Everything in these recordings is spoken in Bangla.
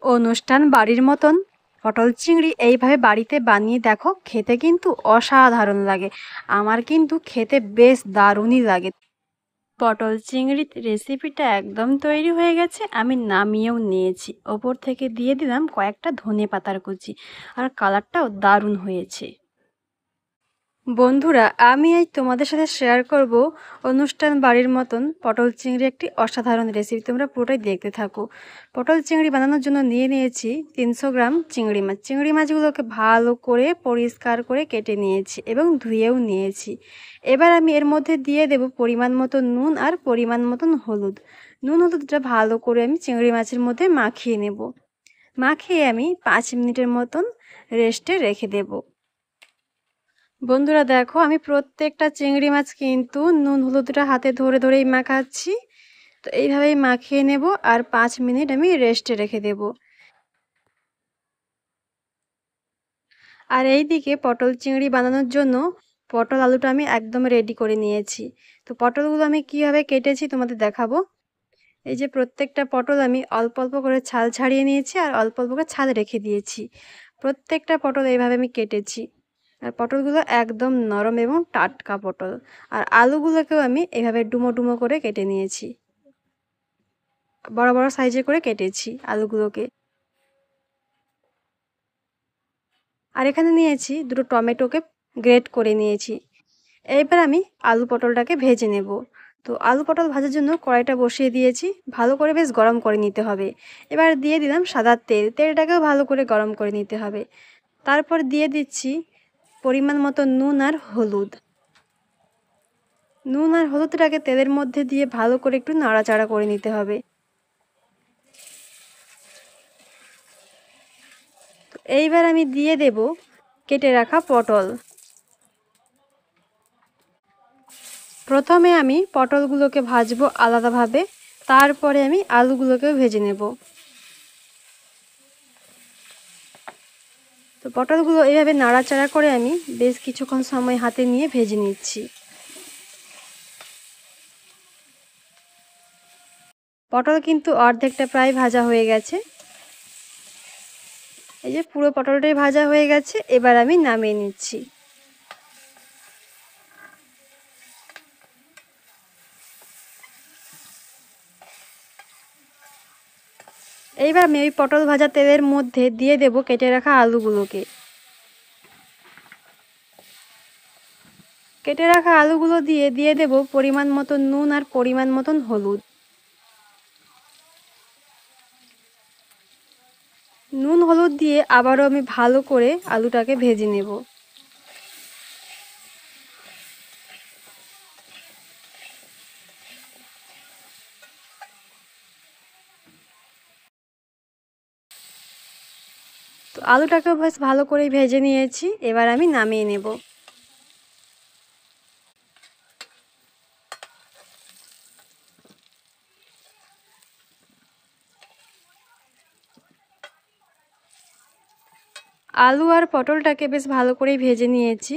অনুষ্ঠান বাড়ির মতন পটল চিংড়ি এইভাবে বাড়িতে বানিয়ে দেখো, খেতে কিন্তু অসাধারণ লাগে। আমার কিন্তু খেতে বেশ দারুণই লাগে। পটল চিংড়ির রেসিপিটা একদম তৈরি হয়ে গেছে, আমি নামিয়েও নিয়েছি। ওপর থেকে দিয়ে দিলাম কয়েকটা ধনেপাতার কুচি, আর কালারটাও দারুণ হয়েছে। বন্ধুরা, আমি আজ তোমাদের সাথে শেয়ার করব অনুষ্ঠান বাড়ির মতন পটল চিংড়ি একটি অসাধারণ রেসিপি। তোমরা পুরোটাই দেখতে থাকো। পটল চিংড়ি বানানোর জন্য নিয়েছি 300 গ্রাম চিংড়ি মাছ। চিংড়ি মাছগুলোকে ভালো করে পরিষ্কার করে কেটে নিয়েছি এবং ধুয়েও নিয়েছি। এবার আমি এর মধ্যে দিয়ে দেব পরিমাণ মতো নুন আর পরিমাণ মতন হলুদ। নুন হলুদটা ভালো করে আমি চিংড়ি মাছের মধ্যে মাখিয়ে নেব। মাখিয়ে আমি 5 মিনিটের মতন রেস্টে রেখে দেব। বন্ধুরা দেখো, আমি প্রত্যেকটা চিংড়ি মাছ কিন্তু নুন হলুদটা হাতে ধরে ধরেই মাখাচ্ছি। তো এইভাবেই মাখিয়ে নেব আর 5 মিনিট আমি রেস্টে রেখে দেব। আর এই দিকে পটল চিংড়ি বানানোর জন্য পটল আলুটা আমি একদম রেডি করে নিয়েছি। তো পটলগুলো আমি কীভাবে কেটেছি তোমাদের দেখাবো। এই যে প্রত্যেকটা পটল আমি অল্প অল্প করে ছাল ছাড়িয়ে নিয়েছি আর অল্প অল্প করে ছাল রেখে দিয়েছি। প্রত্যেকটা পটল এইভাবে আমি কেটেছি। আর পটলগুলো একদম নরম এবং টাটকা পটল। আর আলুগুলোকেও আমি এভাবে ডুমো ডুমো করে কেটে নিয়েছি, বড় বড় সাইজে করে কেটেছি আলুগুলোকে। আর এখানে নিয়েছি দুটো টমেটোকে গ্রেট করে নিয়েছি। এবার আমি আলু পটলটাকে ভেজে নেব। তো আলু পটল ভাজার জন্য কড়াইটা বসিয়ে দিয়েছি, ভালো করে বেশ গরম করে নিতে হবে। এবার দিয়ে দিলাম সাদা তেল, তেলটাকেও ভালো করে গরম করে নিতে হবে। তারপর দিয়ে দিচ্ছি পরিমাণ মতো নুন আর হলুদ। নুন আর হলুদটাকে তেলের মধ্যে দিয়ে ভালো করে একটু নাড়াচাড়া করে নিতে হবে। তো এইবার আমি দিয়ে দেব কেটে রাখা পটল। প্রথমে আমি পটলগুলোকে ভাজবো আলাদাভাবে, তারপরে আমি আলুগুলোকেও ভেজে নেব। তো পটলগুলো এইভাবে নাড়াচাড়া করে আমি বেশ কিছুক্ষণ সময় হাতে নিয়ে ভেজে নিচ্ছি। পটল কিন্তু অর্ধেকটা প্রায় ভাজা হয়ে গেছে। এই যে পুরো পটলটাই ভাজা হয়ে গেছে, এবার আমি নামিয়ে নিচ্ছি। এইবার আমি ওই পটল ভাজা তেলের মধ্যে দিয়ে দেব কেটে রাখা আলুগুলোকে। কেটে রাখা আলুগুলো দিয়ে দেব পরিমাণ মতো নুন আর পরিমাণ মতন হলুদ। নুন হলুদ দিয়ে আবারও আমি ভালো করে আলুটাকে ভেজে নেব। তো আলুটাকেও বেশ ভালো করে ভেজে নিয়েছি, এবার আমি নামিয়ে নেব। আলু আর পটলটাকে বেশ ভালো করেই ভেজে নিয়েছি।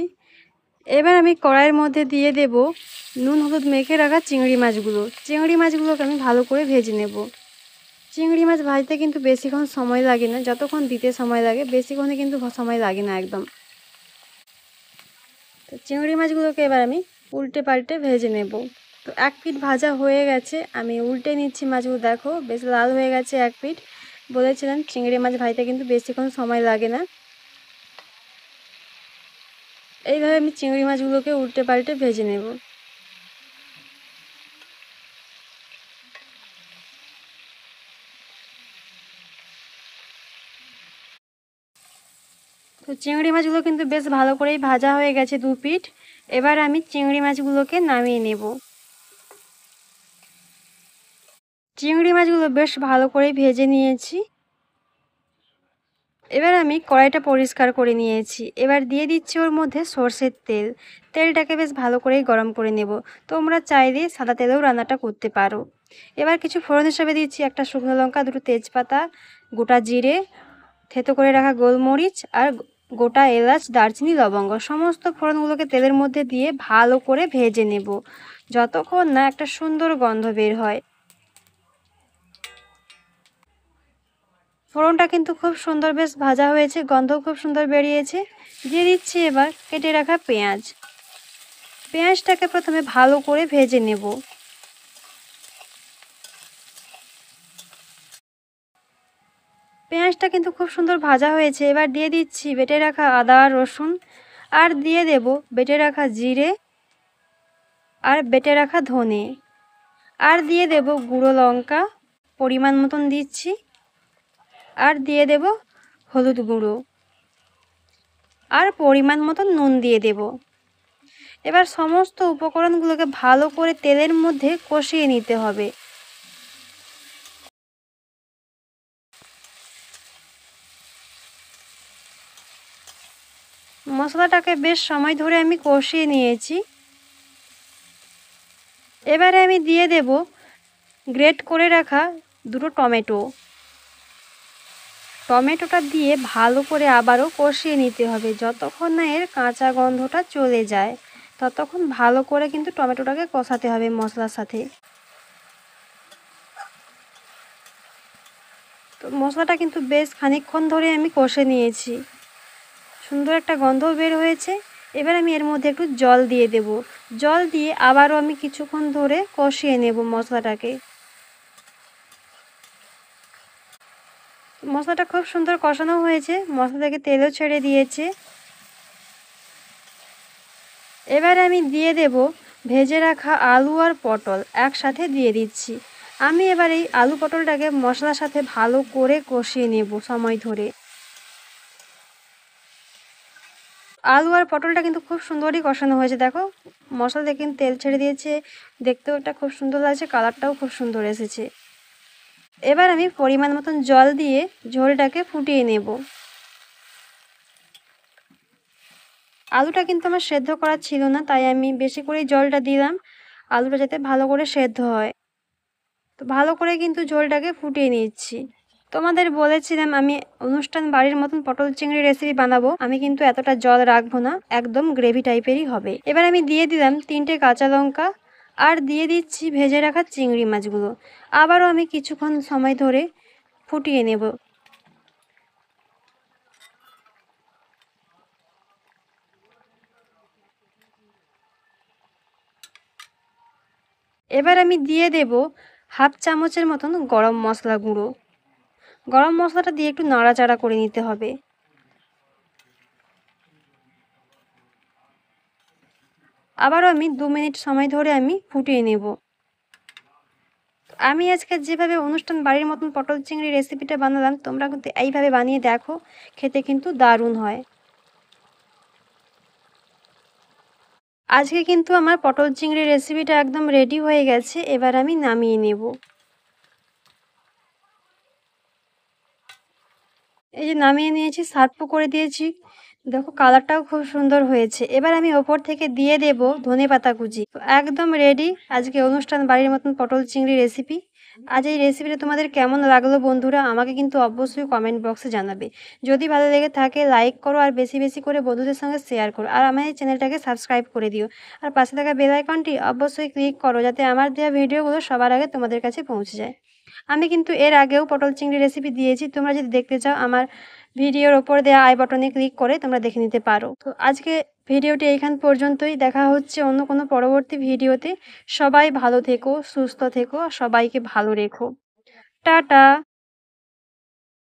এবার আমি কড়াইয়ের মধ্যে দিয়ে দেব নুন হলুদ মেখে রাখা চিংড়ি মাছগুলো। চিংড়ি মাছগুলোকে আমি ভালো করে ভেজে নেব। চিংড়ি মাছ ভাজতে কিন্তু বেশিক্ষণ সময় লাগে না, যতক্ষণ দিতে সময় লাগে বেশিক্ষণে কিন্তু সময় লাগে না একদম। তো চিংড়ি মাছগুলোকে এবার আমি উল্টে পাল্টে ভেজে নেব। তো এক পিঠ ভাজা হয়ে গেছে, আমি উল্টে নিচ্ছি মাছগুলো। দেখো বেশ লাল হয়ে গেছে এক পিঠ। বলেছিলাম চিংড়ি মাছ ভাজতে কিন্তু বেশিক্ষণ সময় লাগে না। এইভাবে আমি চিংড়ি মাছগুলোকে উল্টে পাল্টে ভেজে নেব। তো চিংড়ি মাছগুলো কিন্তু বেশ ভালো করেই ভাজা হয়ে গেছে দু পিঠ। এবার আমি চিংড়ি মাছগুলোকে নামিয়ে নেব। চিংড়ি মাছগুলো বেশ ভালো করে ভেজে নিয়েছি। এবার আমি কড়াইটা পরিষ্কার করে নিয়েছি। এবার দিয়ে দিচ্ছি ওর মধ্যে সর্ষের তেল। তেলটাকে বেশ ভালো করেই গরম করে নেব। তোমরা চাইলে সাদা তেলেও রান্নাটা করতে পারো। এবার কিছু ফোড়ন হিসাবে দিচ্ছি একটা শুকনো লঙ্কা, দুটো তেজপাতা, গোটা জিরে, থেতো করে রাখা গোলমরিচ আর গোটা এলাচ, দারচিনি, লবঙ্গ। সমস্ত ফোড়নগুলোকে তেলের মধ্যে দিয়ে ভালো করে ভেজে নেব যতক্ষণ না একটা সুন্দর গন্ধ বের হয়। ফোড়নটা কিন্তু খুব সুন্দর বেশ ভাজা হয়েছে, গন্ধও খুব সুন্দর বেরিয়েছে। দিয়ে দিচ্ছি এবার কেটে রাখা পেঁয়াজ। পেঁয়াজটাকে প্রথমে ভালো করে ভেজে নেব। পেঁয়াজটা কিন্তু খুব সুন্দর ভাজা হয়েছে। এবার দিয়ে দিচ্ছি বেটে রাখা আদা আর রসুন, আর দিয়ে দেব বেটে রাখা জিরে আর বেটে রাখা ধনে, আর দিয়ে দেব গুঁড়ো লঙ্কা পরিমাণ মতন দিচ্ছি, আর দিয়ে দেব হলুদ গুঁড়ো, আর পরিমাণ মতন নুন দিয়ে দেব। এবার সমস্ত উপকরণগুলোকে ভালো করে তেলের মধ্যে কষিয়ে নিতে হবে। মশলাটাকে বেশ সময় ধরে আমি কষিয়ে নিয়েছি। এবারে আমি দিয়ে দেব গ্রেট করে রাখা দুটো টমেটো। টমেটোটা দিয়ে ভালো করে আবারও কষিয়ে নিতে হবে, যতক্ষণ না এর কাঁচা গন্ধটা চলে যায় ততক্ষণ ভালো করে কিন্তু টমেটোটাকে কষাতে হবে মশলার সাথে। তো মশলাটা কিন্তু বেশ খানিকক্ষণ ধরে আমি কষে নিয়েছি, সুন্দর একটা গন্ধও বের হয়েছে। এবার আমি এর মধ্যে একটু জল দিয়ে দেব। জল দিয়ে আবারও আমি কিছুক্ষণ ধরে কষিয়ে নেব মশলাটাকে। মশলাটা খুব সুন্দর কষানো হয়েছে, মশলা থেকে তেলও ছেড়ে দিয়েছে। এবার আমি দিয়ে দেব ভেজে রাখা আলু আর পটল একসাথে দিয়ে দিচ্ছি। আমি এবার এই আলু পটলটাকে মশলার সাথে ভালো করে কষিয়ে নেব সময় ধরে। আলু আর পটলটা কিন্তু খুব সুন্দরই কষানো হয়েছে, দেখো মশলা থেকে কিন্তু তেল ছেড়ে দিয়েছে, দেখতেও এটা খুব সুন্দর লাগছে, কালারটাও খুব সুন্দর এসেছে। এবার আমি পরিমাণ মতন জল দিয়ে ঝোলটাকে ফুটিয়ে নেব। আলুটা কিন্তু আমার সেদ্ধ করা ছিল না, তাই আমি বেশি করে জলটা দিলাম আলুটা যাতে ভালো করে সেদ্ধ হয়। তো ভালো করে কিন্তু ঝোলটাকে ফুটিয়ে নিচ্ছি। তোমাদের বলেছিলাম আমি অনুষ্ঠান বাড়ির মতন পটল চিংড়ি রেসিপি বানাবো, আমি কিন্তু এতটা জল রাখবো না, একদম গ্রেভি টাইপেরই হবে। এবার আমি দিয়ে দিলাম 3টে কাঁচা লঙ্কা, আর দিয়ে দিচ্ছি ভেজে রাখা চিংড়ি মাছগুলো। আবারও আমি কিছুক্ষণ সময় ধরে ফুটিয়ে নেব। এবার আমি দিয়ে দেব হাফ চামচের মতন গরম মশলা গুঁড়ো। গরম মশলাটা দিয়ে একটু নাড়াচাড়া করে নিতে হবে। আবারও আমি 2 মিনিট সময় ধরে আমি ফুটিয়ে নেব। আমি আজকে যেভাবে অনুষ্ঠান বাড়ির মতন পটল চিংড়ি রেসিপিটা বানালাম, তোমরা কিন্তু এইভাবে বানিয়ে দেখো, খেতে কিন্তু দারুণ হয়। আজকে কিন্তু আমার পটল চিংড়ি রেসিপিটা একদম রেডি হয়ে গেছে। এবার আমি নামিয়ে নেব। এই যে নামিয়ে নিয়েছি, সার্ভও করে দিয়েছি, দেখো কালারটাও খুব সুন্দর হয়েছে। এবার আমি ওপর থেকে দিয়ে দেব ধনেপাতা কুচি। একদম রেডি আজকে অনুষ্ঠান বাড়ির মতন পটল চিংড়ি রেসিপি। আজ এই রেসিপিটা তোমাদের কেমন লাগলো বন্ধুরা, আমাকে কিন্তু অবশ্যই কমেন্ট বক্সে জানাবে। যদি ভালো লেগে থাকে লাইক করো, আর বেশি বেশি করে বন্ধুদের সঙ্গে শেয়ার করো, আর আমার এই চ্যানেলটাকে সাবস্ক্রাইব করে দিও। আর পাশে থাকা বেল আইকনটি অবশ্যই ক্লিক করো, যাতে আমার দেওয়া ভিডিওগুলো সবার আগে তোমাদের কাছে পৌঁছে যায়। আমি কিন্তু এর আগেও পটল চিংড়ি রেসিপি দিয়েছি, তোমরা যদি দেখতে চাও আমার ভিডিওর ওপর দেওয়া আই বাটনে ক্লিক করে তোমরা দেখে নিতে পারো। তো আজকে ভিডিওটি এইখান পর্যন্তই, দেখা হচ্ছে অন্য কোনো পরবর্তী ভিডিওতে। সবাই ভালো থেকো, সুস্থ থেকো, সবাইকে ভালো রেখো। টাটা।